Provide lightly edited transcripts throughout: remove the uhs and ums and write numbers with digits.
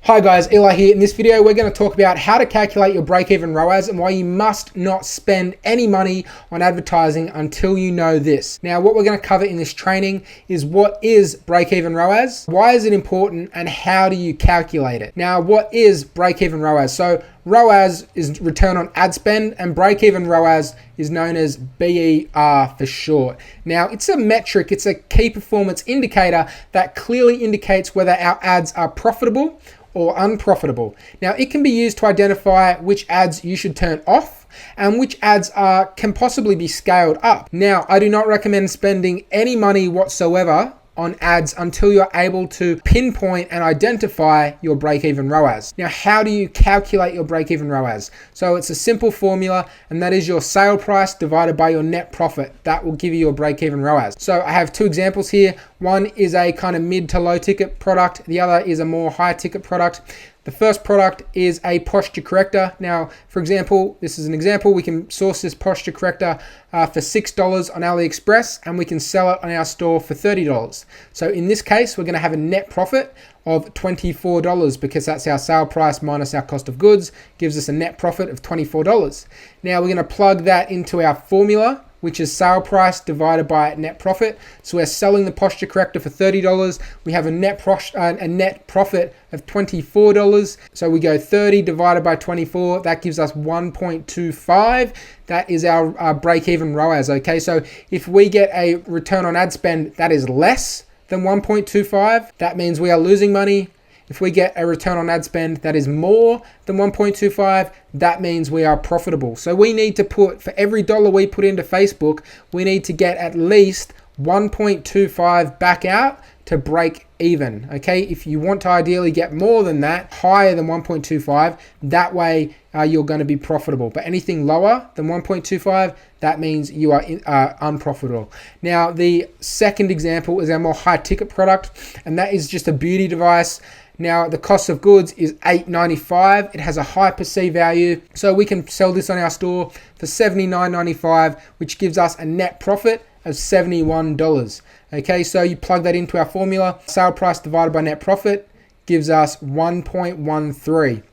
Hi guys, Eli here. In this video, we're going to talk about how to calculate your break-even ROAS and why you must not spend any money on advertising until you know this. Now, what we're going to cover in this training is what is break-even ROAS, why is it important, and how do you calculate it? Now, what is break-even ROAS? So ROAS is return on ad spend, and break-even ROAS is known as BER for short. Now, it's a metric, it's a key performance indicator that clearly indicates whether our ads are profitable or unprofitable. Now, it can be used to identify which ads you should turn off and which ads can possibly be scaled up. Now, I do not recommend spending any money whatsoever on ads until you're able to pinpoint and identify your break-even ROAS. Now, how do you calculate your break-even ROAS? So it's a simple formula, and that is your sale price divided by your net profit. That will give you your break-even ROAS. So I have two examples here. One is a kind of mid to low ticket product. The other is a more high ticket product. The first product is a posture corrector. Now, for example, this is an example. We can source this posture corrector for $6 on AliExpress, and we can sell it on our store for $30. So in this case, we're going to have a net profit of $24 because that's our sale price minus our cost of goods, gives us a net profit of $24. Now we're going to plug that into our formula, which is sale price divided by net profit. So we're selling the posture corrector for $30. We have a net profit of $24. So we go 30 divided by 24. That gives us 1.25. That is our break-even ROAS. Okay, so if we get a return on ad spend that is less than 1.25, that means we are losing money. If we get a return on ad spend that is more than 1.25, that means we are profitable. So we need to put, for every dollar we put into Facebook, we need to get at least 1.25 back out to break even. Okay, if you want to ideally get more than that, higher than 1.25, that way you're going to be profitable. But anything lower than 1.25, that means you are unprofitable. Now, the second example is our more high ticket product, and that is just a beauty device. Now, the cost of goods is $8.95. It has a high perceived value, so we can sell this on our store for $79.95, which gives us a net profit of $71. Okay, so you plug that into our formula. Sale price divided by net profit gives us 1.13.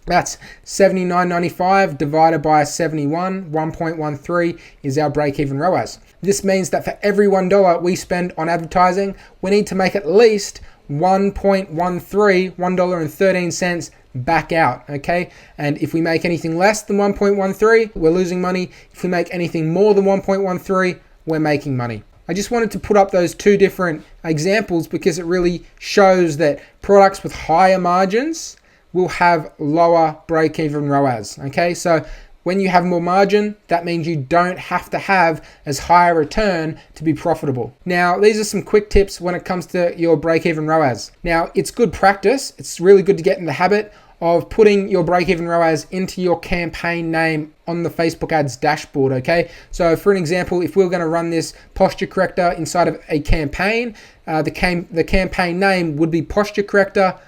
That's $79.95 divided by 71. 1.13 is our break-even ROAS. This means that for every $1 we spend on advertising, we need to make at least $1.13 back out. Okay, and if we make anything less than 1.13, we're losing money. If we make anything more than 1.13, we're making money. I just wanted to put up those two different examples because it really shows that products with higher margins will have lower break-even ROAS. Okay, so when you have more margin, that means you don't have to have as high a return to be profitable. Now, these are some quick tips when it comes to your break-even ROAS. Now, it's good practice. It's really good to get in the habit of putting your break-even ROAS into your campaign name on the Facebook ads dashboard. Okay, so for an example, if we we're going to run this posture corrector inside of a campaign, the campaign name would be posture corrector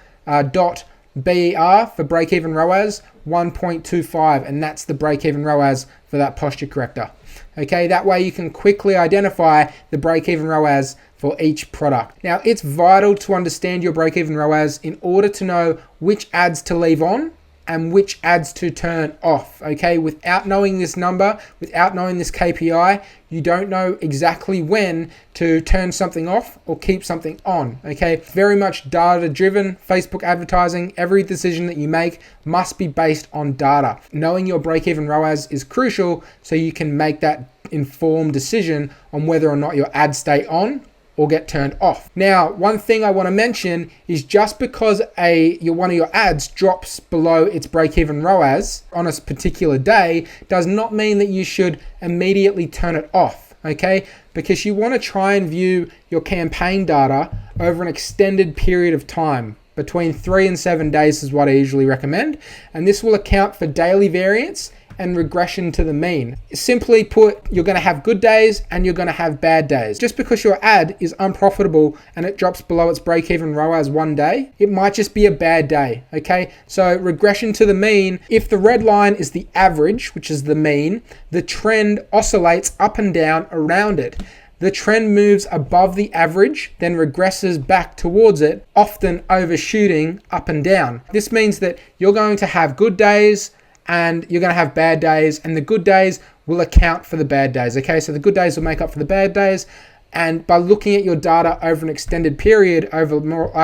dot BER for break-even ROAS 1.25, and that's the break-even ROAS for that posture corrector. Okay, that way you can quickly identify the break-even ROAS for each product. Now, it's vital to understand your break-even ROAS in order to know which ads to leave on and which ads to turn off. Okay, without knowing this number, without knowing this KPI, you don't know exactly when to turn something off or keep something on. Okay, very much data driven Facebook advertising. Every decision that you make must be based on data. Knowing your break-even ROAS is crucial so you can make that informed decision on whether or not your ads stay on or get turned off. Now, one thing I want to mention is just because one of your ads drops below its break-even ROAS on a particular day does not mean that you should immediately turn it off, okay? Because you want to try and view your campaign data over an extended period of time. Between 3 and 7 days is what I usually recommend, and this will account for daily variance and regression to the mean. Simply put, you're going to have good days and you're going to have bad days. Just because your ad is unprofitable and it drops below its break-even ROAS one day, it might just be a bad day, okay? So regression to the mean, if the red line is the average, which is the mean, the trend oscillates up and down around it. the trend moves above the average, then regresses back towards it, often overshooting up and down. This means that you're going to have good days and you're going to have bad days, and the good days will account for the bad days. Okay, so the good days will make up for the bad days. And by looking at your data over an extended period, I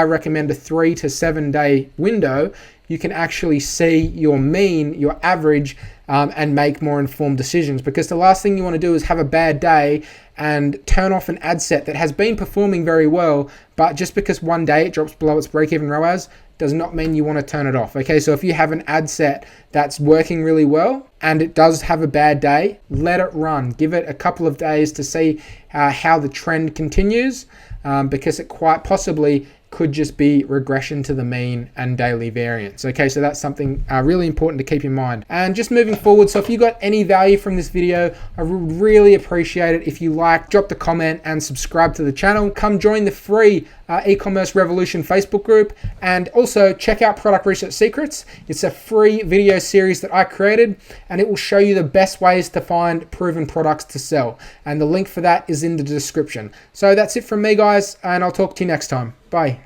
recommend a 3 to 7 day window, you can actually see your mean, your average, and make more informed decisions. Because the last thing you want to do is have a bad day and turn off an ad set that has been performing very well, but just because one day it drops below its break-even ROAS does not mean you want to turn it off. Okay, so if you have an ad set that's working really well and it does have a bad day, let it run. Give it a couple of days to see how the trend continues, because it quite possibly could just be regression to the mean and daily variance. Okay, so that's something really important to keep in mind. And just moving forward, so if you got any value from this video, I would really appreciate it if you drop the comment and subscribe to the channel. Come join the free e-commerce revolution Facebook group, and also check out Product Research Secrets. It's a free video series that I created, and it will show you the best ways to find proven products to sell, and the link for that is in the description. So that's it from me, guys, and I'll talk to you next time. Bye.